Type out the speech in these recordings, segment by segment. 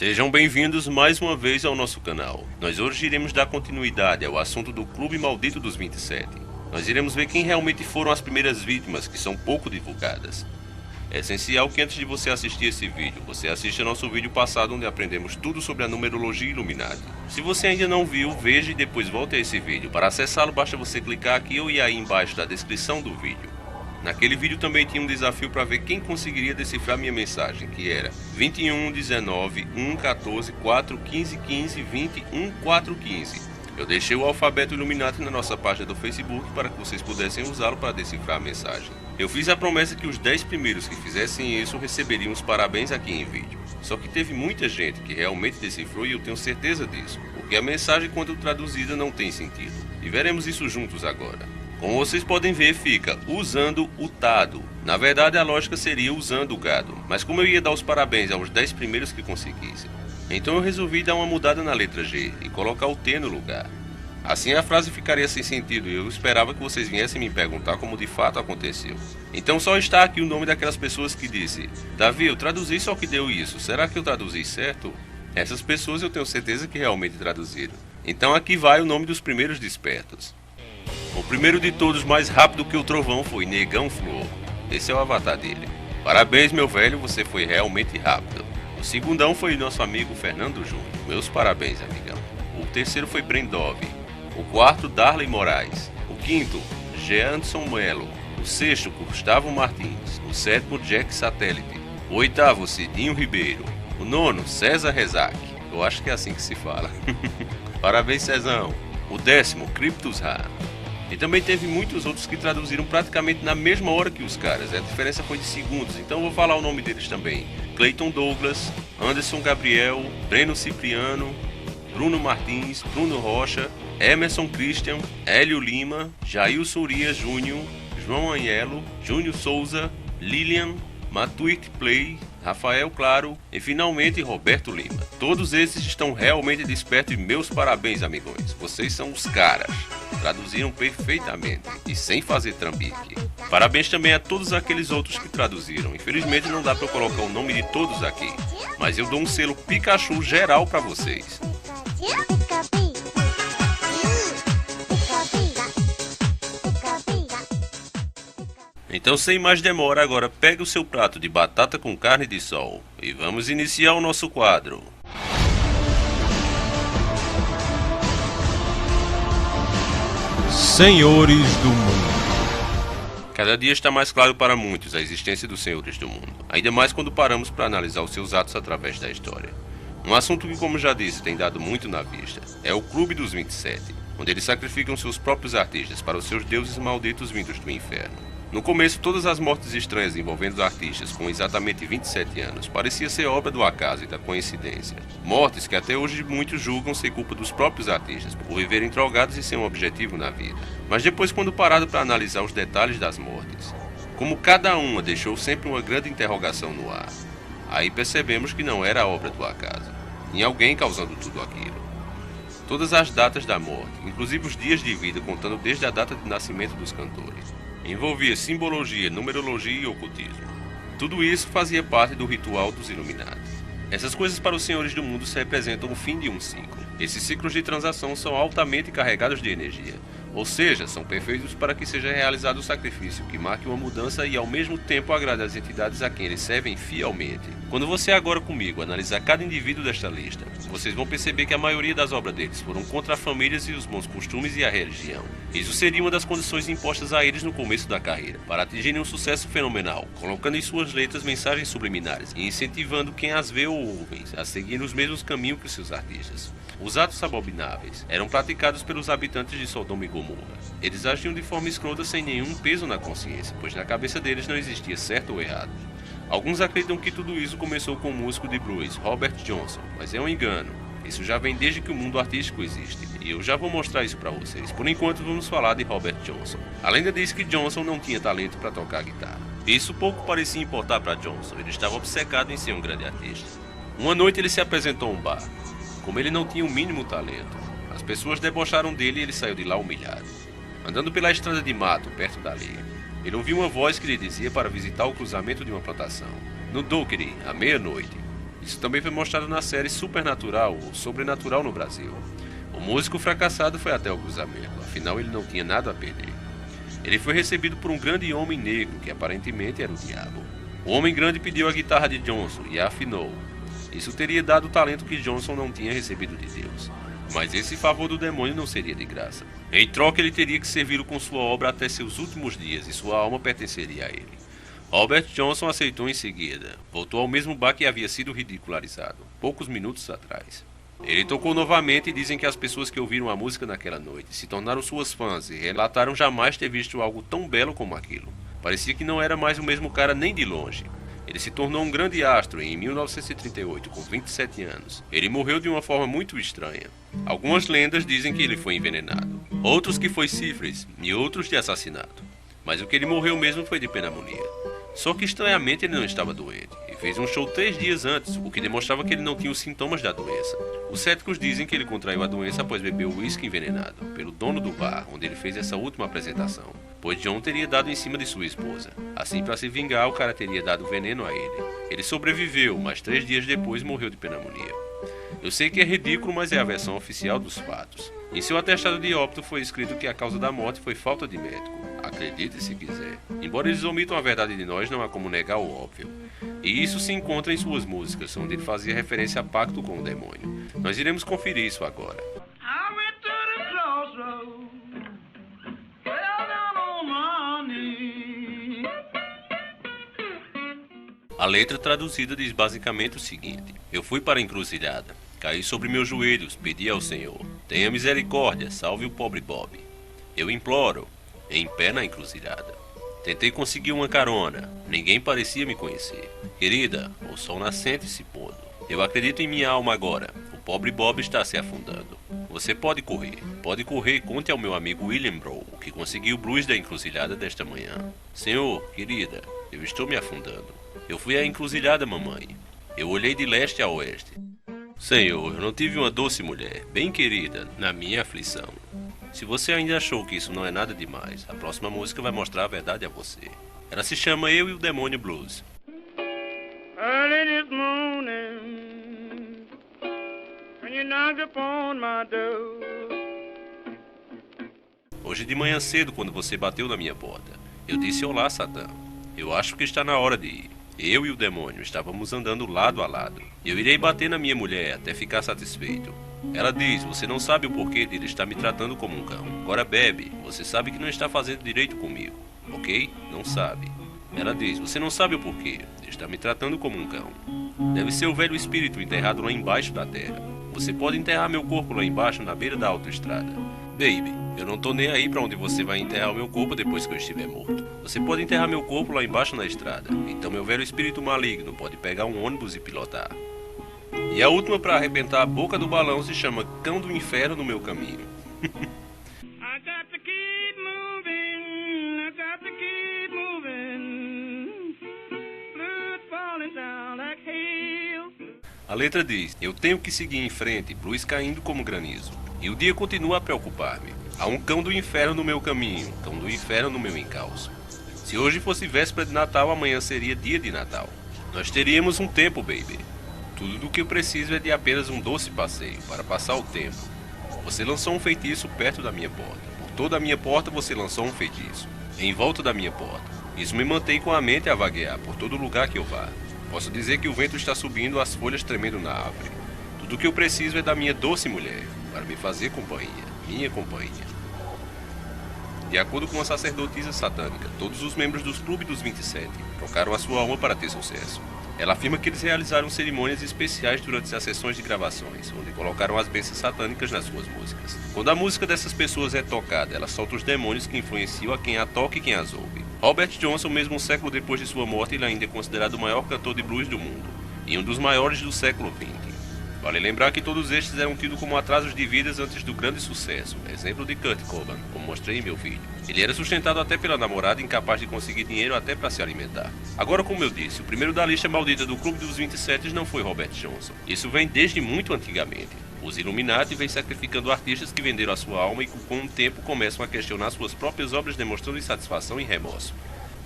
Sejam bem-vindos mais uma vez ao nosso canal. Nós hoje iremos dar continuidade ao assunto do Clube Maldito dos 27. Nós iremos ver quem realmente foram as primeiras vítimas, que são pouco divulgadas. É essencial que antes de você assistir esse vídeo, você assista nosso vídeo passado onde aprendemos tudo sobre a numerologia Illuminati. Se você ainda não viu, veja e depois volte a esse vídeo. Para acessá-lo basta você clicar aqui ou ir aí embaixo da descrição do vídeo. Naquele vídeo também tinha um desafio para ver quem conseguiria decifrar minha mensagem, que era 21 19 1 14 4 15 15 20 1 4 15. Eu deixei o alfabeto Illuminati na nossa página do Facebook para que vocês pudessem usá-lo para decifrar a mensagem. Eu fiz a promessa que os 10 primeiros que fizessem isso receberiam os parabéns aqui em vídeo. Só que teve muita gente que realmente decifrou e eu tenho certeza disso, porque a mensagem quando traduzida não tem sentido. E veremos isso juntos agora. Como vocês podem ver, fica usando o tado. Na verdade, a lógica seria usando o gado, mas como eu ia dar os parabéns aos 10 primeiros que conseguissem, então eu resolvi dar uma mudada na letra G e colocar o T no lugar. Assim a frase ficaria sem sentido e eu esperava que vocês viessem me perguntar como de fato aconteceu. Então só está aqui o nome daquelas pessoas que disse: Davi, eu traduzi só que deu isso, será que eu traduzi certo? Essas pessoas eu tenho certeza que realmente traduziram. Então aqui vai o nome dos primeiros despertos. O primeiro de todos, mais rápido que o trovão, foi Negão Flor. Esse é o avatar dele. Parabéns, meu velho, você foi realmente rápido. O segundão foi nosso amigo Fernando Júnior. Meus parabéns, amigão. O terceiro foi Brendov. O quarto, Darley Moraes. O quinto, Jeanson Melo. O sexto, Gustavo Martins. O sétimo, Jack Satélite. O oitavo, Cidinho Ribeiro. O nono, César Rezac. Eu acho que é assim que se fala. Parabéns, Cezão. O décimo, Cryptus Ra. E também teve muitos outros que traduziram praticamente na mesma hora que os caras. A diferença foi de segundos, então eu vou falar o nome deles também. Clayton Douglas, Anderson Gabriel, Breno Cipriano, Bruno Martins, Bruno Rocha, Emerson Christian, Hélio Lima, Jailson Urias Júnior, João Anhelo, Júnior Souza, Lilian, Matuit Play, Rafael Claro e finalmente Roberto Lima. Todos esses estão realmente despertos e meus parabéns, amigões. Vocês são os caras. Traduziram perfeitamente e sem fazer trambique. Parabéns também a todos aqueles outros que traduziram. Infelizmente não dá para eu colocar o nome de todos aqui, mas eu dou um selo Pikachu geral para vocês. Então, sem mais demora, agora pegue o seu prato de batata com carne de sol e vamos iniciar o nosso quadro. Senhores do Mundo. Cada dia está mais claro para muitos a existência dos Senhores do Mundo, ainda mais quando paramos para analisar os seus atos através da história. Um assunto que, como já disse, tem dado muito na vista, é o Clube dos 27, onde eles sacrificam seus próprios artistas para os seus deuses malditos vindos do inferno. No começo, todas as mortes estranhas envolvendo os artistas com exatamente 27 anos parecia ser obra do acaso e da coincidência. Mortes que até hoje muitos julgam ser culpa dos próprios artistas, por viverem drogados e sem um objetivo na vida. Mas depois, quando parado para analisar os detalhes das mortes, como cada uma deixou sempre uma grande interrogação no ar, aí percebemos que não era obra do acaso, em alguém causando tudo aquilo. Todas as datas da morte, inclusive os dias de vida contando desde a data de nascimento dos cantores, envolvia simbologia, numerologia e ocultismo. Tudo isso fazia parte do ritual dos Illuminati. Essas coisas para os Senhores do Mundo representam o fim de um ciclo. Esses ciclos de transação são altamente carregados de energia, ou seja, são perfeitos para que seja realizado o sacrifício que marque uma mudança e ao mesmo tempo agrade as entidades a quem eles servem fielmente. Quando você agora comigo analisar cada indivíduo desta lista, vocês vão perceber que a maioria das obras deles foram contra as famílias e os bons costumes e a religião. Isso seria uma das condições impostas a eles no começo da carreira, para atingirem um sucesso fenomenal, colocando em suas letras mensagens subliminares e incentivando quem as vê ou ouve a seguir os mesmos caminhos que seus artistas. Os atos abomináveis eram praticados pelos habitantes de Sodoma e Gomorra. Eles agiam de forma escrota sem nenhum peso na consciência, pois na cabeça deles não existia certo ou errado. Alguns acreditam que tudo isso começou com o músico de blues, Robert Johnson, mas é um engano. Isso já vem desde que o mundo artístico existe, e eu já vou mostrar isso para vocês. Por enquanto vamos falar de Robert Johnson. A lenda diz que Johnson não tinha talento para tocar guitarra. Isso pouco parecia importar para Johnson, ele estava obcecado em ser um grande artista. Uma noite ele se apresentou a um bar. Como ele não tinha o mínimo talento, as pessoas debocharam dele e ele saiu de lá humilhado. Andando pela estrada de mato, perto dali, ele ouviu uma voz que lhe dizia para visitar o cruzamento de uma plantação, no Dockery, à meia-noite. Isso também foi mostrado na série Supernatural, ou Sobrenatural no Brasil. O músico fracassado foi até o cruzamento, afinal ele não tinha nada a perder. Ele foi recebido por um grande homem negro, que aparentemente era o diabo. O homem grande pediu a guitarra de Johnson e a afinou. Isso teria dado o talento que Johnson não tinha recebido de Deus. Mas esse favor do demônio não seria de graça. Em troca, ele teria que servi-lo com sua obra até seus últimos dias e sua alma pertenceria a ele. Robert Johnson aceitou em seguida. Voltou ao mesmo bar que havia sido ridicularizado, poucos minutos atrás. Ele tocou novamente e dizem que as pessoas que ouviram a música naquela noite se tornaram suas fãs e relataram jamais ter visto algo tão belo como aquilo. Parecia que não era mais o mesmo cara nem de longe. Ele se tornou um grande astro em 1938, com 27 anos. Ele morreu de uma forma muito estranha. Algumas lendas dizem que ele foi envenenado, outros que foi sífilis e outros de assassinato. Mas o que ele morreu mesmo foi de pneumonia. Só que estranhamente ele não estava doente, e fez um show 3 dias antes, o que demonstrava que ele não tinha os sintomas da doença. Os céticos dizem que ele contraiu a doença após beber o uísque envenenado, pelo dono do bar, onde ele fez essa última apresentação, pois John teria dado em cima de sua esposa. Assim, para se vingar, o cara teria dado veneno a ele. Ele sobreviveu, mas 3 dias depois morreu de pneumonia. Eu sei que é ridículo, mas é a versão oficial dos fatos. Em seu atestado de óbito foi escrito que a causa da morte foi falta de médico. Acredite se quiser. Embora eles omitam a verdade de nós, não há como negar o óbvio. E isso se encontra em suas músicas, onde ele fazia referência a pacto com o demônio. Nós iremos conferir isso agora. A letra traduzida diz basicamente o seguinte: eu fui para a encruzilhada, caí sobre meus joelhos, pedi ao Senhor, tenha misericórdia, salve o pobre Bob. Eu imploro, em pé na encruzilhada. Tentei conseguir uma carona, ninguém parecia me conhecer. Querida, o sol nascente se pondo. Eu acredito em minha alma agora, o pobre Bob está se afundando. Você pode correr e conte ao meu amigo William Brown, que conseguiu o blues da encruzilhada desta manhã. Senhor, querida, eu estou me afundando. Eu fui à encruzilhada, mamãe. Eu olhei de leste a oeste. Senhor, eu não tive uma doce mulher, bem querida, na minha aflição. Se você ainda achou que isso não é nada demais, a próxima música vai mostrar a verdade a você. Ela se chama Eu e o Demônio Blues. Early this morning, when you knocked upon my door. Hoje de manhã cedo, quando você bateu na minha porta, eu disse olá, Satã. Eu acho que está na hora de ir. Eu e o demônio estávamos andando lado a lado. Eu irei bater na minha mulher até ficar satisfeito. Ela diz, você não sabe o porquê dele estar me tratando como um cão. Agora bebe, você sabe que não está fazendo direito comigo, ok? Não sabe. Ela diz, você não sabe o porquê, ele está me tratando como um cão. Deve ser o velho espírito enterrado lá embaixo da terra. Você pode enterrar meu corpo lá embaixo na beira da autoestrada. Baby, eu não tô nem aí pra onde você vai enterrar o meu corpo depois que eu estiver morto. Você pode enterrar meu corpo lá embaixo na estrada. Então meu velho espírito maligno pode pegar um ônibus e pilotar. E a última pra arrebentar a boca do balão se chama Cão do Inferno no Meu Caminho. A letra diz, eu tenho que seguir em frente, blues caindo como granizo. E o dia continua a preocupar-me. Há um cão do inferno no meu caminho, cão do inferno no meu encalço. Se hoje fosse véspera de Natal, amanhã seria dia de Natal. Nós teríamos um tempo, baby. Tudo do que eu preciso é de apenas um doce passeio, para passar o tempo. Você lançou um feitiço perto da minha porta. Por toda a minha porta você lançou um feitiço. Em volta da minha porta. Isso me mantém com a mente a vaguear por todo lugar que eu vá. Posso dizer que o vento está subindo, as folhas tremendo na árvore. Tudo o que eu preciso é da minha doce mulher, para me fazer companhia, minha companhia. De acordo com a sacerdotisa satânica, todos os membros dos Clube dos 27 trocaram a sua alma para ter sucesso. Ela afirma que eles realizaram cerimônias especiais durante as sessões de gravações, onde colocaram as bênçãos satânicas nas suas músicas. Quando a música dessas pessoas é tocada, ela solta os demônios que influenciam a quem a toca e quem as ouve. Robert Johnson, mesmo um século depois de sua morte, ele ainda é considerado o maior cantor de blues do mundo, e um dos maiores do século XX. Vale lembrar que todos estes eram tidos como atrasos de vidas antes do grande sucesso, exemplo de Kurt Cobain, como mostrei em meu vídeo. Ele era sustentado até pela namorada, incapaz de conseguir dinheiro até para se alimentar. Agora, como eu disse, o primeiro da lista maldita do Clube dos 27 não foi Robert Johnson. Isso vem desde muito antigamente. Os Illuminati vêm sacrificando artistas que venderam a sua alma e com o tempo começam a questionar suas próprias obras, demonstrando insatisfação e remorso.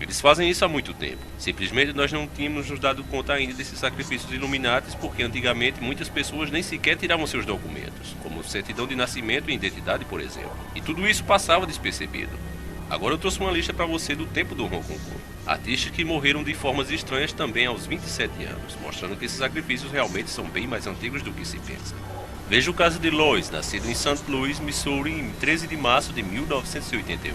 Eles fazem isso há muito tempo. Simplesmente nós não tínhamos nos dado conta ainda desses sacrifícios Illuminatis, porque antigamente muitas pessoas nem sequer tiravam seus documentos, como certidão de nascimento e identidade, por exemplo. E tudo isso passava despercebido. Agora eu trouxe uma lista para você do tempo do Rococo. Artistas que morreram de formas estranhas também aos 27 anos, mostrando que esses sacrifícios realmente são bem mais antigos do que se pensa. Veja o caso de Lois, nascido em St. Louis, Missouri, em 13 de março de 1981.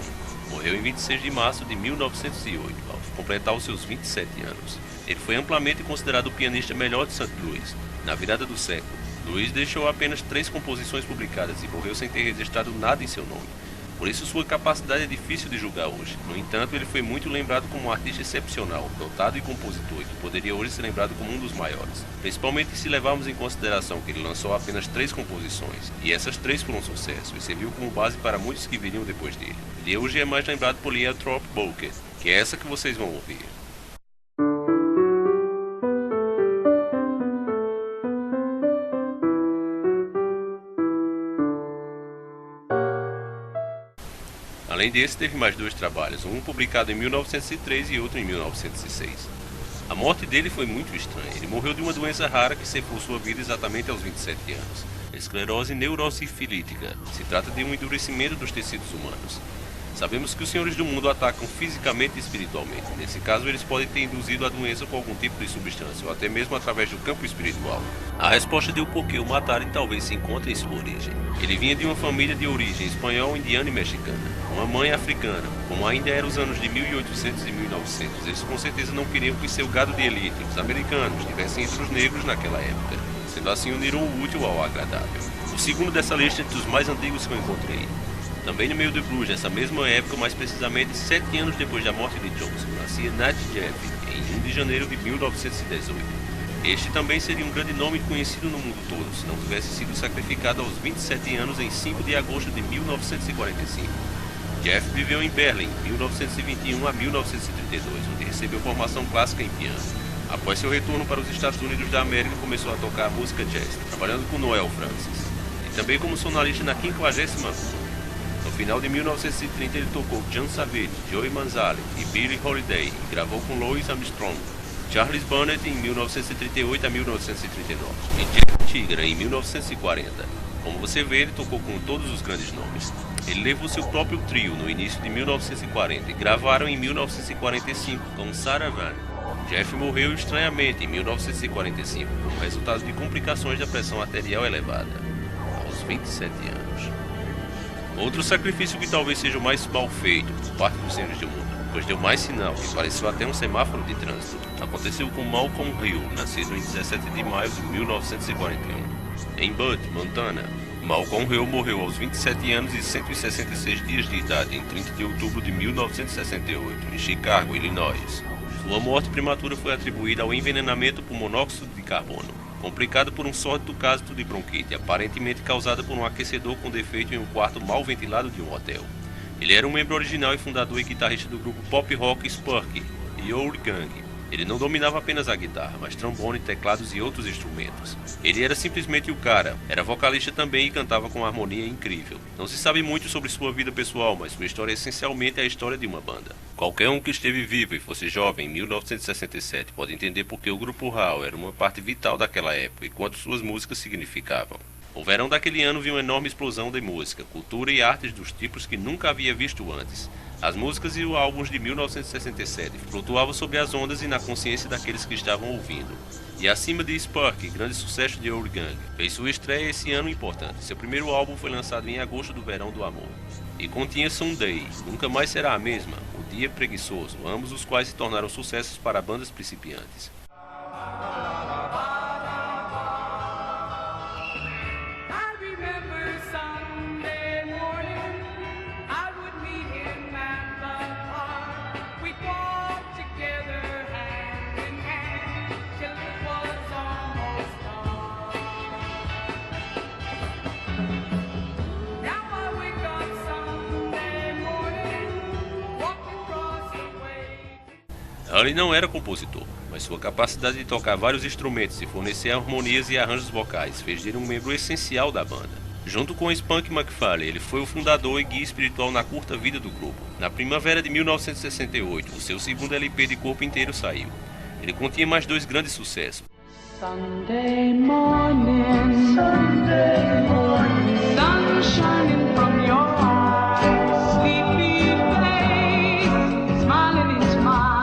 Morreu em 26 de março de 1908, ao completar os seus 27 anos. Ele foi amplamente considerado o pianista melhor de St. Louis. Na virada do século, Louis deixou apenas 3 composições publicadas e morreu sem ter registrado nada em seu nome. Por isso sua capacidade é difícil de julgar hoje. No entanto, ele foi muito lembrado como um artista excepcional, dotado e compositor, e que poderia hoje ser lembrado como um dos maiores. Principalmente se levarmos em consideração que ele lançou apenas 3 composições, e essas 3 foram um sucesso, e serviu como base para muitos que viriam depois dele. Ele hoje é mais lembrado por Lieuthrop Bouquet, que é essa que vocês vão ouvir. Além desse, teve mais 2 trabalhos, um publicado em 1903 e outro em 1906. A morte dele foi muito estranha. Ele morreu de uma doença rara que ceifou sua vida exatamente aos 27 anos. Esclerose neurocifilítica. Se trata de um endurecimento dos tecidos humanos. Sabemos que os senhores do mundo atacam fisicamente e espiritualmente. Nesse caso, eles podem ter induzido a doença com algum tipo de substância, ou até mesmo através do campo espiritual. A resposta de o porquê o mataram talvez se encontre em sua origem. Ele vinha de uma família de origem espanhol, indiana e mexicana. Uma mãe africana. Como ainda eram os anos de 1800 e 1900, eles com certeza não queriam que seu gado de elite, os americanos, estivessem entre os negros naquela época. Sendo assim, uniram o útil ao agradável. O segundo dessa lista é entre os mais antigos que eu encontrei. Também no meio do blues, nessa mesma época, mais precisamente 7 anos depois da morte de Johnson, nascia Nat Jeff, em 1 de janeiro de 1918. Este também seria um grande nome conhecido no mundo todo, se não tivesse sido sacrificado aos 27 anos em 5 de agosto de 1945. Jeff viveu em Berlim, 1921 a 1932, onde recebeu formação clássica em piano. Após seu retorno para os Estados Unidos da América, começou a tocar música jazz, trabalhando com Noel Francis, e também como sonalista na 50ª rua. No final de 1930 ele tocou John Savage, Joey Manzarek e Billie Holiday e gravou com Louis Armstrong, Charles Burnett em 1938 a 1939 e Jack Tigra em 1940. Como você vê, ele tocou com todos os grandes nomes. Ele levou seu próprio trio no início de 1940 e gravaram em 1945 com Sarah Vaughan. Jeff morreu estranhamente em 1945 como resultado de complicações da pressão arterial elevada, aos 27 anos. Outro sacrifício que talvez seja o mais mal feito por parte dos senhores do mundo, pois deu mais sinal que pareceu até um semáforo de trânsito, aconteceu com Malcolm Hill, nascido em 17 de maio de 1941, em Butte, Montana. Malcolm Hill morreu aos 27 anos e 166 dias de idade em 30 de outubro de 1968, em Chicago, Illinois. Sua morte prematura foi atribuída ao envenenamento por monóxido de carbono, complicado por um sórdido caso de bronquite, aparentemente causada por um aquecedor com defeito em um quarto mal ventilado de um hotel. Ele era um membro original e fundador e guitarrista do grupo pop rock Sparky e Old Gang. Ele não dominava apenas a guitarra, mas trombone, teclados e outros instrumentos. Ele era simplesmente o cara, era vocalista também e cantava com uma harmonia incrível. Não se sabe muito sobre sua vida pessoal, mas sua história é essencialmente a história de uma banda. Qualquer um que esteve vivo e fosse jovem em 1967 pode entender porque o grupo Hall era uma parte vital daquela época e quanto suas músicas significavam. O verão daquele ano viu uma enorme explosão de música, cultura e artes dos tipos que nunca havia visto antes. As músicas e os álbuns de 1967 flutuavam sobre as ondas e na consciência daqueles que estavam ouvindo. E acima de Sparky, grande sucesso de Old Gang, fez sua estreia esse ano importante. Seu primeiro álbum foi lançado em agosto do verão do amor. E continha Sunday, Nunca Mais Será a Mesma, O Dia Preguiçoso, ambos os quais se tornaram sucessos para bandas principiantes. Ele não era compositor, mas sua capacidade de tocar vários instrumentos e fornecer harmonias e arranjos vocais fez dele um membro essencial da banda. Junto com Spunk McFarlane, ele foi o fundador e guia espiritual na curta vida do grupo. Na primavera de 1968, o seu segundo LP de corpo inteiro saiu. Ele continha mais 2 grandes sucessos. Sunday morning, sun shining from your eyes, sleepy face, smiling into mine.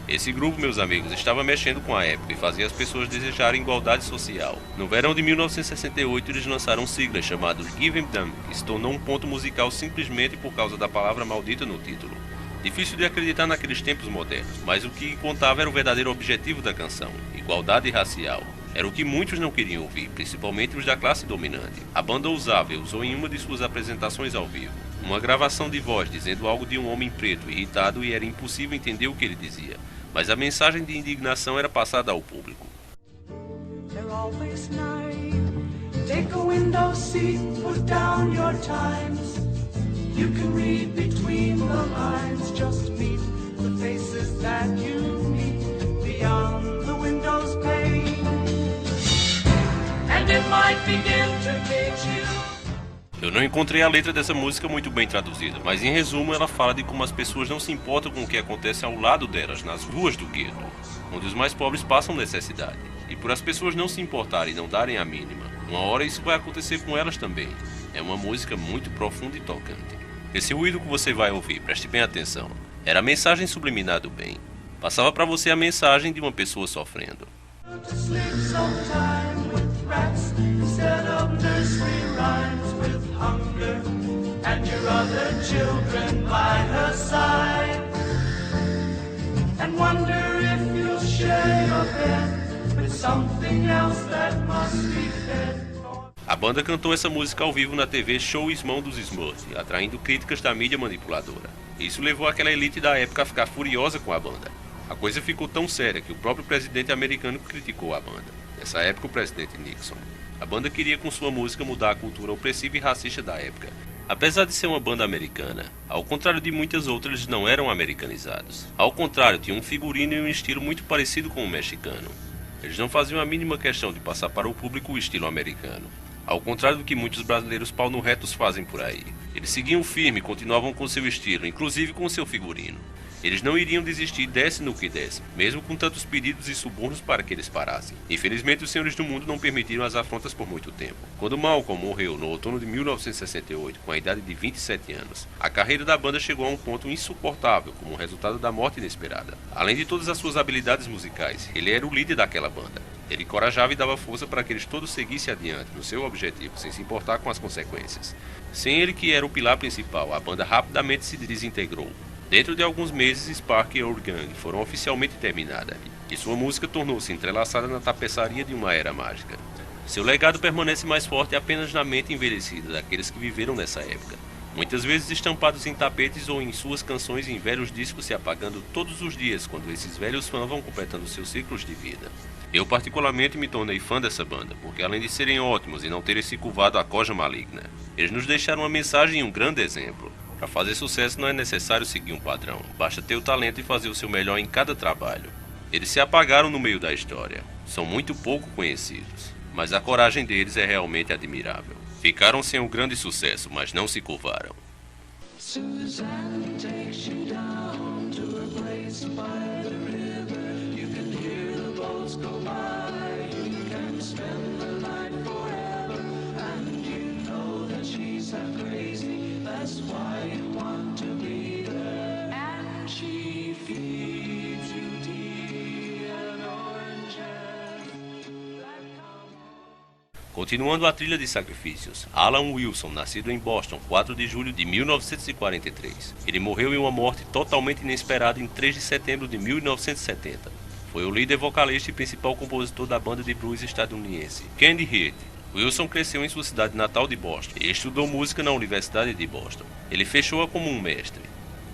Esse grupo, meus amigos, estava mexendo com a época e fazia as pessoas desejarem igualdade social. No verão de 1968, eles lançaram um single chamado Give 'Em Them, que se tornou um ponto musical simplesmente por causa da palavra maldita no título. Difícil de acreditar naqueles tempos modernos, mas o que contava era o verdadeiro objetivo da canção, igualdade racial. Era o que muitos não queriam ouvir, principalmente os da classe dominante. A banda ousava e usou em uma de suas apresentações ao vivo uma gravação de voz dizendo algo de um homem preto irritado e era impossível entender o que ele dizia, mas a mensagem de indignação era passada ao público. They're always nice. Take a window seat, put down your times. You can read between the lines, just meet the faces that you meet beyond the window's pane. And it might begin to teach you. Eu não encontrei a letra dessa música muito bem traduzida, mas em resumo ela fala de como as pessoas não se importam com o que acontece ao lado delas, nas ruas do gueto, onde os mais pobres passam necessidade. E por as pessoas não se importarem e não darem a mínima, uma hora isso vai acontecer com elas também. É uma música muito profunda e tocante. Esse ruído que você vai ouvir, preste bem atenção, era a mensagem subliminar do bem. Passava para você a mensagem de uma pessoa sofrendo. A banda cantou essa música ao vivo na TV Show Smão dos Smurfs, atraindo críticas da mídia manipuladora. Isso levou aquela elite da época a ficar furiosa com a banda. A coisa ficou tão séria que o próprio presidente americano criticou a banda. Nessa época, o presidente Nixon. A banda queria com sua música mudar a cultura opressiva e racista da época. Apesar de ser uma banda americana, ao contrário de muitas outras, eles não eram americanizados. Ao contrário, tinham um figurino e um estilo muito parecido com o mexicano. Eles não faziam a mínima questão de passar para o público o estilo americano. Ao contrário do que muitos brasileiros pau no retos fazem por aí. Eles seguiam firme e continuavam com seu estilo, inclusive com seu figurino. Eles não iriam desistir, desse no que desse, mesmo com tantos pedidos e subornos para que eles parassem. Infelizmente, os senhores do mundo não permitiram as afrontas por muito tempo. Quando Malcolm morreu no outono de 1968, com a idade de 27 anos, a carreira da banda chegou a um ponto insuportável como resultado da morte inesperada. Além de todas as suas habilidades musicais, ele era o líder daquela banda. Ele encorajava e dava força para que eles todos seguissem adiante no seu objetivo, sem se importar com as consequências. Sem ele, que era o pilar principal, a banda rapidamente se desintegrou. Dentro de alguns meses, Spark e Our Gang foram oficialmente terminadas, e sua música tornou-se entrelaçada na tapeçaria de uma era mágica. Seu legado permanece mais forte apenas na mente envelhecida daqueles que viveram nessa época, muitas vezes estampados em tapetes ou em suas canções em velhos discos se apagando todos os dias quando esses velhos fãs vão completando seus ciclos de vida. Eu particularmente me tornei fã dessa banda, porque além de serem ótimos e não terem se curvado à coja maligna, eles nos deixaram uma mensagem e um grande exemplo. Para fazer sucesso não é necessário seguir um padrão, basta ter o talento e fazer o seu melhor em cada trabalho. Eles se apagaram no meio da história, são muito pouco conhecidos, mas a coragem deles é realmente admirável. Ficaram sem um grande sucesso, mas não se curvaram. Suzanne takes you down to a place by the river. You can hear the boats go by. You can spend the night forever. And you know that she's that crazy. That's why you want to be there. And she feeds you tea and oranges. Continuando a trilha de sacrifícios, Alan Wilson, nascido em Boston, 4 de julho de 1943. Ele morreu em uma morte totalmente inesperada em 3 de setembro de 1970. Foi o líder vocalista e principal compositor da banda de blues estadunidense, Candy Heat. Wilson cresceu em sua cidade natal de Boston e estudou música na Universidade de Boston. Ele fechou-a como um mestre.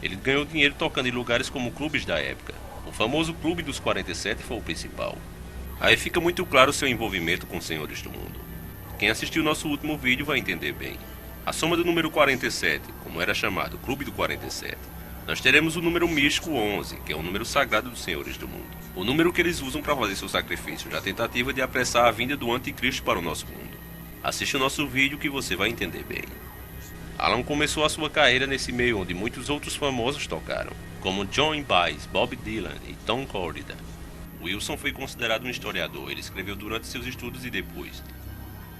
Ele ganhou dinheiro tocando em lugares como clubes da época. O famoso Clube dos 47 foi o principal. Aí fica muito claro seu envolvimento com os senhores do mundo. Quem assistiu nosso último vídeo vai entender bem. A soma do número 47, como era chamado, Clube do 47, nós teremos o número místico 11, que é o número sagrado dos senhores do mundo. O número que eles usam para fazer seu sacrifício, na tentativa de apressar a vinda do anticristo para o nosso mundo. Assiste o nosso vídeo que você vai entender bem. Alan começou a sua carreira nesse meio onde muitos outros famosos tocaram, como Joan Baez, Bob Dylan e Tom Corridan. Wilson foi considerado um historiador, ele escreveu durante seus estudos e depois.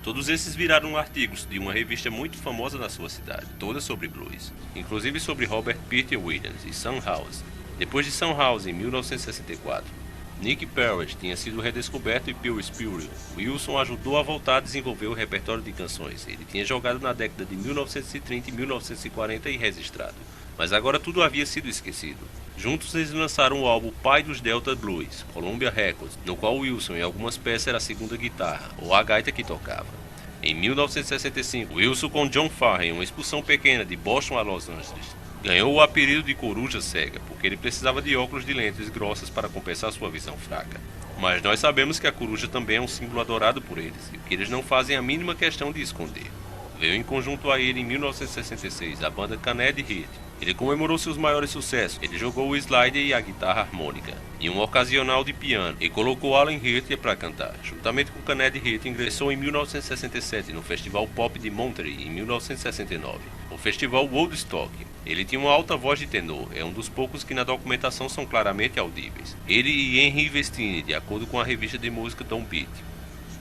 Todos esses viraram artigos de uma revista muito famosa na sua cidade, todas sobre blues, inclusive sobre Robert Peter Williams e Son House. Depois de Son House, em 1964, Nick Parrish tinha sido redescoberto e Phil Spurrier. Wilson ajudou a voltar a desenvolver o repertório de canções. Ele tinha jogado na década de 1930 e 1940 e registrado, mas agora tudo havia sido esquecido. Juntos eles lançaram o álbum Pai dos Delta Blues, Columbia Records, no qual Wilson em algumas peças era a segunda guitarra, ou a gaita que tocava. Em 1965, Wilson com John Farren, uma expulsão pequena de Boston a Los Angeles, ganhou o apelido de Coruja Cega, porque ele precisava de óculos de lentes grossas para compensar sua visão fraca. Mas nós sabemos que a coruja também é um símbolo adorado por eles, e que eles não fazem a mínima questão de esconder. Veio em conjunto a ele em 1966 a banda Caned Heat. Ele comemorou seus maiores sucessos. Ele jogou o slide e a guitarra harmônica, e um ocasional de piano, e colocou Alan Heat para cantar. Juntamente com Caned Heat, ingressou em 1967 no Festival Pop de Monterey, em 1969, o Festival Woodstock. Ele tinha uma alta voz de tenor, é um dos poucos que na documentação são claramente audíveis. Ele e Henry Vestine, de acordo com a revista de música Don Beat.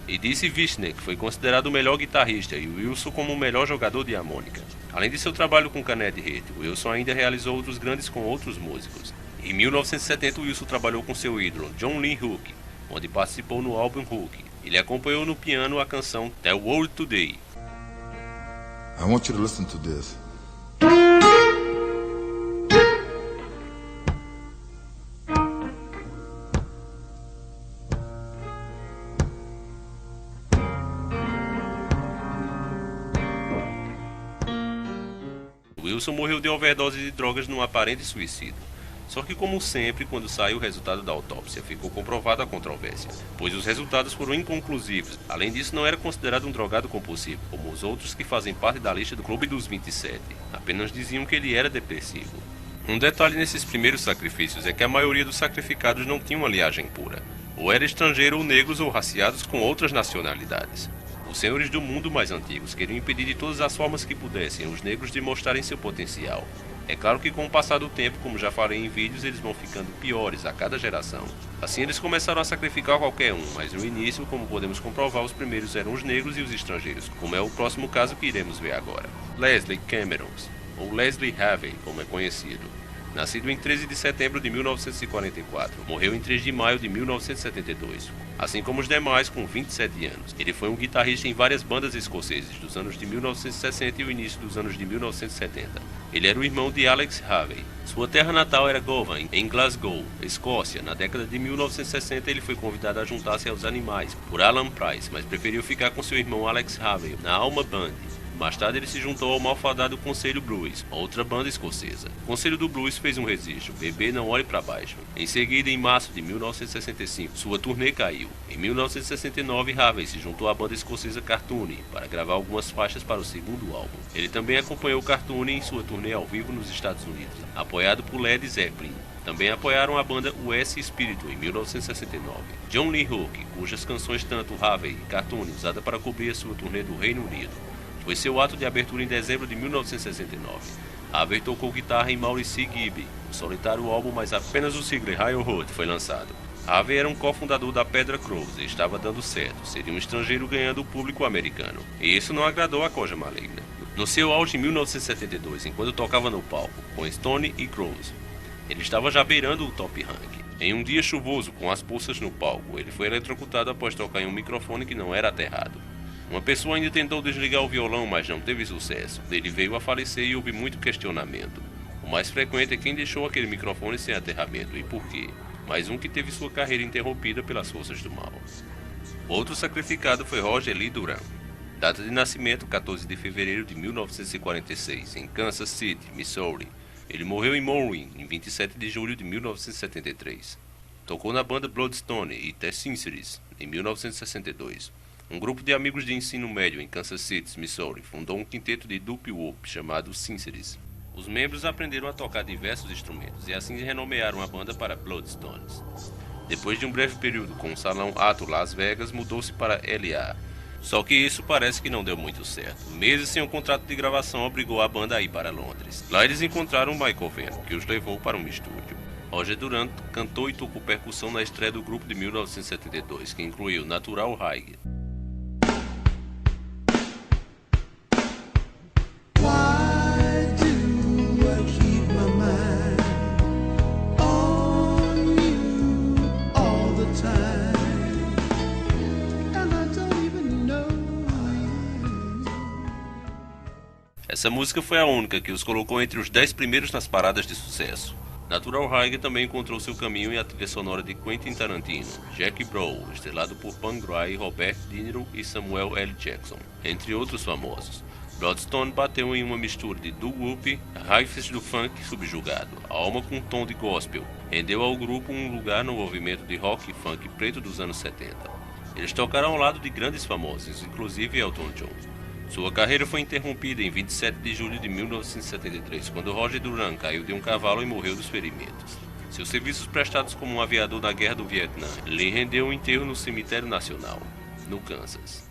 E Dizzy Wishnek foi considerado o melhor guitarrista e Wilson como o melhor jogador de harmônica. Além de seu trabalho com Caned Heat, Wilson ainda realizou outros grandes com outros músicos. Em 1970, Wilson trabalhou com seu ídolo, John Lee Hooker, onde participou no álbum Hooker. Ele acompanhou no piano a canção The World Today. I want you to listen to this. Wilson morreu de overdose de drogas num aparente suicídio. Só que, como sempre, quando saiu o resultado da autópsia, ficou comprovada a controvérsia, pois os resultados foram inconclusivos. Além disso, não era considerado um drogado compulsivo, como os outros que fazem parte da lista do Clube dos 27. Apenas diziam que ele era depressivo. Um detalhe nesses primeiros sacrifícios é que a maioria dos sacrificados não tinham uma linhagem pura. Ou era estrangeiro ou negros ou raciados com outras nacionalidades. Os senhores do mundo mais antigos queriam impedir de todas as formas que pudessem os negros de mostrarem seu potencial. É claro que com o passar do tempo, como já falei em vídeos, eles vão ficando piores a cada geração. Assim eles começaram a sacrificar qualquer um, mas no início, como podemos comprovar, os primeiros eram os negros e os estrangeiros, como é o próximo caso que iremos ver agora. Leslie Cameron, ou Leslie Harvey, como é conhecido. Nascido em 13 de setembro de 1944, morreu em 3 de maio de 1972. Assim como os demais, com 27 anos. Ele foi um guitarrista em várias bandas escoceses dos anos de 1960 e o início dos anos de 1970. Ele era o irmão de Alex Harvey. Sua terra natal era Govan, em Glasgow, Escócia. Na década de 1960 ele foi convidado a juntar-se aos Animais por Alan Price, mas preferiu ficar com seu irmão Alex Harvey na Alma Band. Mais tarde ele se juntou ao malfadado Conselho Blues, outra banda escocesa. O Conselho do Blues fez um registro, Bebê Não Olhe Pra Baixo. Em seguida, em março de 1965, sua turnê caiu. Em 1969, Harvey se juntou à banda escocesa Cartoon para gravar algumas faixas para o segundo álbum. Ele também acompanhou Cartoon em sua turnê ao vivo nos Estados Unidos, apoiado por Led Zeppelin. Também apoiaram a banda US Espírito em 1969. John Lee Hooker, cujas canções tanto Harvey e Cartoon usada para cobrir a sua turnê do Reino Unido. Foi seu ato de abertura em dezembro de 1969. Harvey tocou guitarra em Maurice Gibb, o solitário álbum, mas apenas o single Higher Road foi lançado. Harvey era um cofundador da Pedra Crows e estava dando certo, seria um estrangeiro ganhando o público americano. E isso não agradou a Coja Maligna. No seu auge em 1972, enquanto tocava no palco, com Stone e Crows, ele estava já beirando o top rank. Em um dia chuvoso, com as poças no palco, ele foi eletrocutado após tocar em um microfone que não era aterrado. Uma pessoa ainda tentou desligar o violão, mas não teve sucesso. Ele veio a falecer e houve muito questionamento. O mais frequente é quem deixou aquele microfone sem aterramento e por quê. Mais um que teve sua carreira interrompida pelas forças do mal. Outro sacrificado foi Roger Lee Duran. Data de nascimento, 14 de fevereiro de 1946, em Kansas City, Missouri. Ele morreu em Morin, em 27 de julho de 1973. Tocou na banda Bloodstone e The Sinceres, em 1962. Um grupo de amigos de ensino médio em Kansas City, Missouri, fundou um quinteto de doo-wop chamado Sinceres. Os membros aprenderam a tocar diversos instrumentos e assim renomearam a banda para Bloodstones. Depois de um breve período com o Salão Ato Las Vegas, mudou-se para LA. Só que isso parece que não deu muito certo. Meses sem um contrato de gravação obrigou a banda a ir para Londres. Lá eles encontraram Michael Venn, que os levou para um estúdio. Roger Durant cantou e tocou percussão na estreia do grupo de 1972, que incluiu Natural High. Essa música foi a única que os colocou entre os 10 primeiros nas paradas de sucesso. Natural High também encontrou seu caminho em a trilha sonora de Quentin Tarantino, Jack Brown, estrelado por Pam Grier, Robert De Niro e Samuel L. Jackson, entre outros famosos. Bloodstone bateu em uma mistura de doo-wop, riffs do funk subjugado, alma com um tom de gospel, rendeu ao grupo um lugar no movimento de rock e funk preto dos anos 70. Eles tocaram ao lado de grandes famosos, inclusive Elton John. Sua carreira foi interrompida em 27 de julho de 1973, quando Roger Durant caiu de um cavalo e morreu dos ferimentos. Seus serviços prestados como um aviador na Guerra do Vietnã lhe rendeu um enterro no Cemitério Nacional, no Kansas.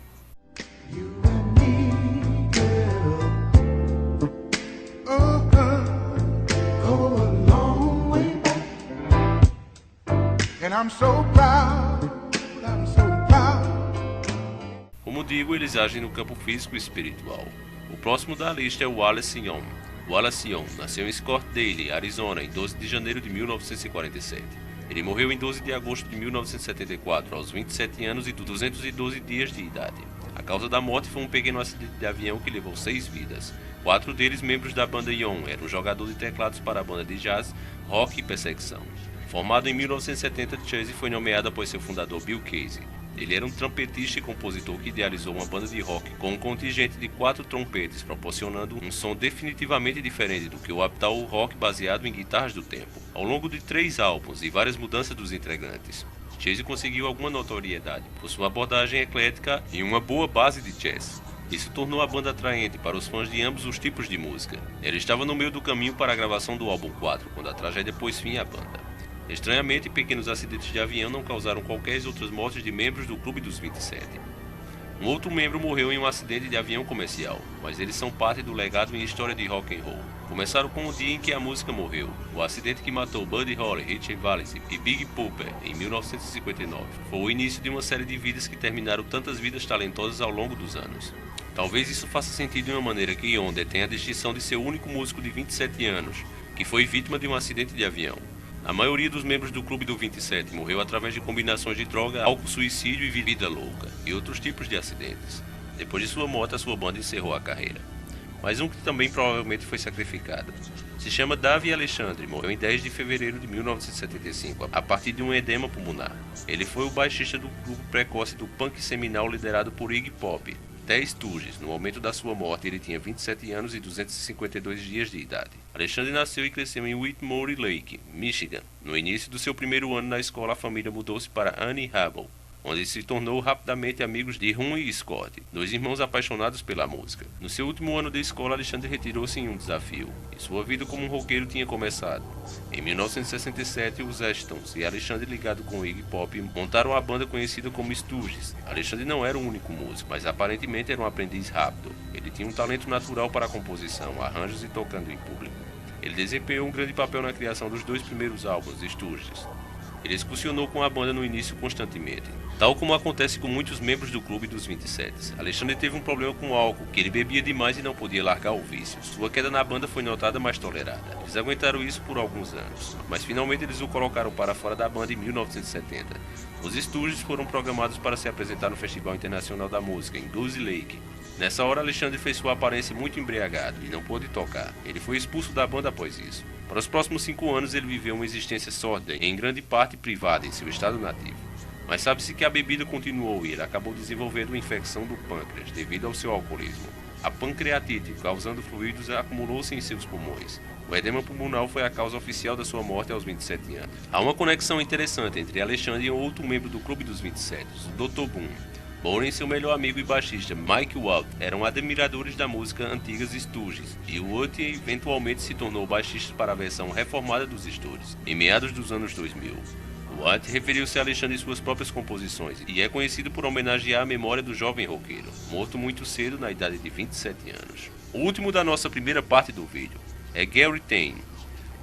Como digo, eles agem no campo físico e espiritual. O próximo da lista é o Wallace Young. Wallace Young nasceu em Scottsdale, Arizona, em 12 de janeiro de 1947. Ele morreu em 12 de agosto de 1974, aos 27 anos e 212 dias de idade. A causa da morte foi um pequeno acidente de avião que levou 6 vidas. 4 deles membros da banda Young, era um jogador de teclados para a banda de jazz, rock e perseguição. Formado em 1970, Chase foi nomeado após seu fundador Bill Casey. Ele era um trompetista e compositor que idealizou uma banda de rock com um contingente de 4 trompetes, proporcionando um som definitivamente diferente do que o atual rock baseado em guitarras do tempo. Ao longo de 3 álbuns e várias mudanças dos integrantes, Chase conseguiu alguma notoriedade por sua abordagem eclética e uma boa base de jazz. Isso tornou a banda atraente para os fãs de ambos os tipos de música. Ele estava no meio do caminho para a gravação do álbum 4, quando a tragédia pôs fim à banda. Estranhamente, pequenos acidentes de avião não causaram qualquer outras mortes de membros do Clube dos 27. Um outro membro morreu em um acidente de avião comercial, mas eles são parte do legado em história de rock and roll. Começaram com o dia em que a música morreu, o acidente que matou Buddy Holly, Ritchie Valens e Big Pooper em 1959. Foi o início de uma série de vidas que terminaram tantas vidas talentosas ao longo dos anos. Talvez isso faça sentido de uma maneira que Young detém a distinção de ser o único músico de 27 anos que foi vítima de um acidente de avião. A maioria dos membros do Clube do 27 morreu através de combinações de droga, álcool, suicídio e vida louca, e outros tipos de acidentes. Depois de sua morte, a sua banda encerrou a carreira. Mas um que também provavelmente foi sacrificado. Se chama Davy Alexandre, morreu em 10 de fevereiro de 1975, a partir de um edema pulmonar. Ele foi o baixista do grupo precoce do punk seminal liderado por Iggy Pop, The Stooges. No momento da sua morte, ele tinha 27 anos e 252 dias de idade. Alexandre nasceu e cresceu em Whitmore Lake, Michigan. No início do seu primeiro ano na escola, a família mudou-se para Anne Arundel, onde se tornou rapidamente amigos de Ron e Scott, 2 irmãos apaixonados pela música. No seu último ano de escola, Alexandre retirou-se em um desafio, e sua vida como um roqueiro tinha começado. Em 1967, os Astons e Alexandre, ligado com Iggy Pop, montaram a banda conhecida como Stooges. Alexandre não era o único músico, mas aparentemente era um aprendiz rápido. Ele tinha um talento natural para a composição, arranjos e tocando em público. Ele desempenhou um grande papel na criação dos 2 primeiros álbuns, Stooges. Ele excursionou com a banda no início constantemente. Tal como acontece com muitos membros do Clube dos 27, Alexandre teve um problema com o álcool, que ele bebia demais e não podia largar o vício. Sua queda na banda foi notada, mas tolerada. Eles aguentaram isso por alguns anos, mas finalmente eles o colocaram para fora da banda em 1970. Os Stooges foram programados para se apresentar no Festival Internacional da Música, em Goose Lake. Nessa hora, Alexandre fez sua aparência muito embriagado e não pôde tocar. Ele foi expulso da banda após isso. Para os próximos 5 anos, ele viveu uma existência sórdida e em grande parte privada em seu estado nativo. Mas sabe-se que a bebida continuou e ele acabou desenvolvendo uma infecção do pâncreas devido ao seu alcoolismo. A pancreatite, causando fluidos, acumulou-se em seus pulmões. O edema pulmonar foi a causa oficial da sua morte aos 27 anos. Há uma conexão interessante entre Alexandre e outro membro do Clube dos 27, o Dr. Boone. Porém, seu melhor amigo e baixista, Mike Watt, eram admiradores da música antigas Stooges, e Watt eventualmente se tornou baixista para a versão reformada dos Stooges, em meados dos anos 2000. White referiu-se a Alexandre em suas próprias composições e é conhecido por homenagear a memória do jovem roqueiro, morto muito cedo na idade de 27 anos. O último da nossa primeira parte do vídeo é Gary Taine.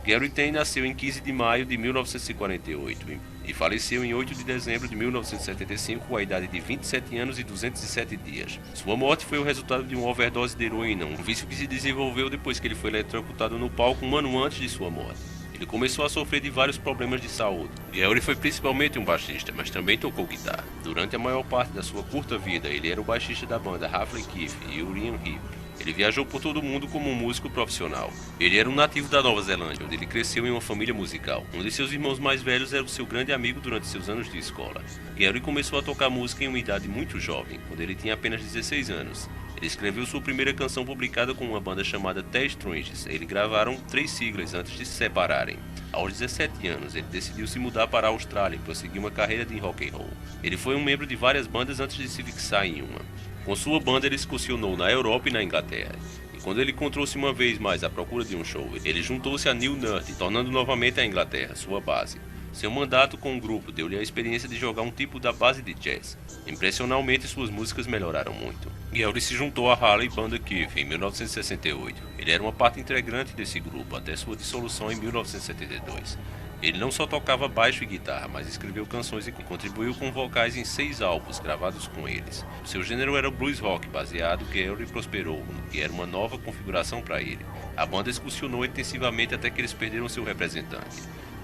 Gary Taine nasceu em 15 de maio de 1948 e faleceu em 8 de dezembro de 1975 com a idade de 27 anos e 207 dias. Sua morte foi o resultado de uma overdose de heroína, um vício que se desenvolveu depois que ele foi eletrocutado no palco um ano antes de sua morte. Ele começou a sofrer de vários problemas de saúde. Gary foi principalmente um baixista, mas também tocou guitarra. Durante a maior parte da sua curta vida, ele era o baixista da banda Halfley Keith e Uriah Heep. Ele viajou por todo o mundo como um músico profissional. Ele era um nativo da Nova Zelândia, onde ele cresceu em uma família musical. Um de seus irmãos mais velhos era o seu grande amigo durante seus anos de escola. Gary começou a tocar música em uma idade muito jovem, quando ele tinha apenas 16 anos. Ele escreveu sua primeira canção publicada com uma banda chamada The Stranges. Eles gravaram 3 siglas antes de se separarem. Aos 17 anos, ele decidiu se mudar para a Austrália e prosseguir uma carreira de rock and roll. Ele foi um membro de várias bandas antes de se fixar em uma. Com sua banda, ele excursionou na Europa e na Inglaterra. E quando ele encontrou-se uma vez mais à procura de um show, ele juntou-se a Neil Nutt, tornando novamente a Inglaterra sua base. Seu mandato com o grupo deu-lhe a experiência de jogar um tipo da base de jazz. Impressionalmente, suas músicas melhoraram muito. Gary se juntou à Halfley Banda Keith em 1968. Ele era uma parte integrante desse grupo até sua dissolução em 1972. Ele não só tocava baixo e guitarra, mas escreveu canções e contribuiu com vocais em 6 álbuns gravados com eles. Seu gênero era o blues rock, baseado que Gary prosperou, que era uma nova configuração para ele. A banda excursionou intensivamente até que eles perderam seu representante.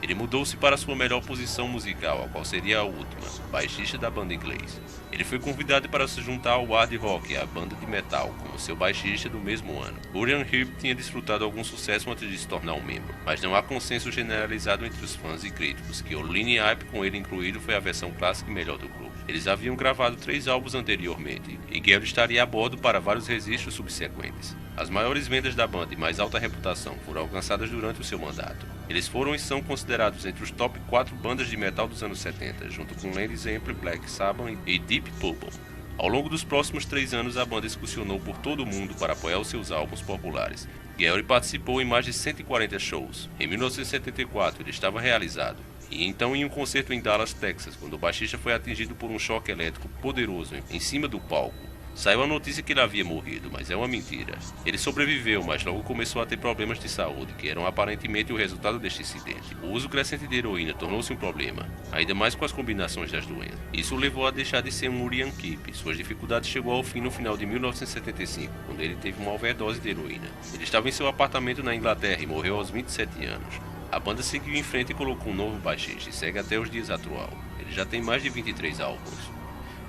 Ele mudou-se para sua melhor posição musical, a qual seria a última, baixista da banda inglês. Ele foi convidado para se juntar ao Hard Rock, a banda de metal, como seu baixista do mesmo ano. Uriah Heep tinha desfrutado algum sucesso antes de se tornar um membro, mas não há consenso generalizado entre os fãs e críticos que o Line Up, com ele incluído, foi a versão clássica e melhor do grupo. Eles haviam gravado 3 álbuns anteriormente, e Gary estaria a bordo para vários registros subsequentes. As maiores vendas da banda e mais alta reputação foram alcançadas durante o seu mandato. Eles foram e são considerados entre os top 4 bandas de metal dos anos 70, junto com Led Zeppelin, Black Sabbath e Deep Purple. Ao longo dos próximos 3 anos, a banda excursionou por todo o mundo para apoiar os seus álbuns populares. Gary participou em mais de 140 shows. Em 1974, ele estava realizado. E então em um concerto em Dallas, Texas, quando o baixista foi atingido por um choque elétrico poderoso em cima do palco. Saiu a notícia que ele havia morrido, mas é uma mentira. Ele sobreviveu, mas logo começou a ter problemas de saúde, que eram aparentemente o resultado deste incidente. O uso crescente de heroína tornou-se um problema, ainda mais com as combinações das doenças. Isso o levou a deixar de ser um Uriah Heep. Suas dificuldades chegou ao fim no final de 1975, quando ele teve uma overdose de heroína. Ele estava em seu apartamento na Inglaterra e morreu aos 27 anos. A banda seguiu em frente e colocou um novo baixista e segue até os dias atual. Ele já tem mais de 23 álbuns.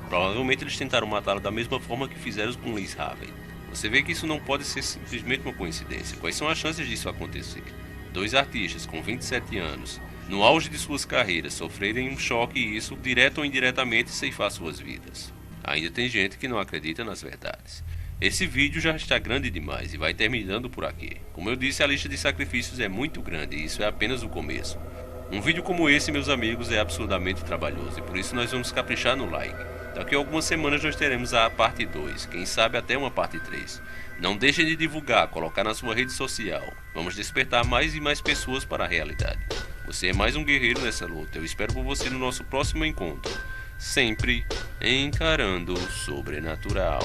Provavelmente eles tentaram matá-lo da mesma forma que fizeram com Liz Harvey. Você vê que isso não pode ser simplesmente uma coincidência. Quais são as chances disso acontecer? 2 artistas com 27 anos, no auge de suas carreiras, sofrerem um choque e isso, direto ou indiretamente, ceifar suas vidas. Ainda tem gente que não acredita nas verdades. Esse vídeo já está grande demais e vai terminando por aqui. Como eu disse, a lista de sacrifícios é muito grande e isso é apenas o começo. Um vídeo como esse, meus amigos, é absurdamente trabalhoso e por isso nós vamos caprichar no like. Daqui a algumas semanas nós teremos a parte 2, quem sabe até uma parte 3. Não deixem de divulgar, colocar na sua rede social. Vamos despertar mais e mais pessoas para a realidade. Você é mais um guerreiro nessa luta. Eu espero por você no nosso próximo encontro. Sempre encarando o sobrenatural.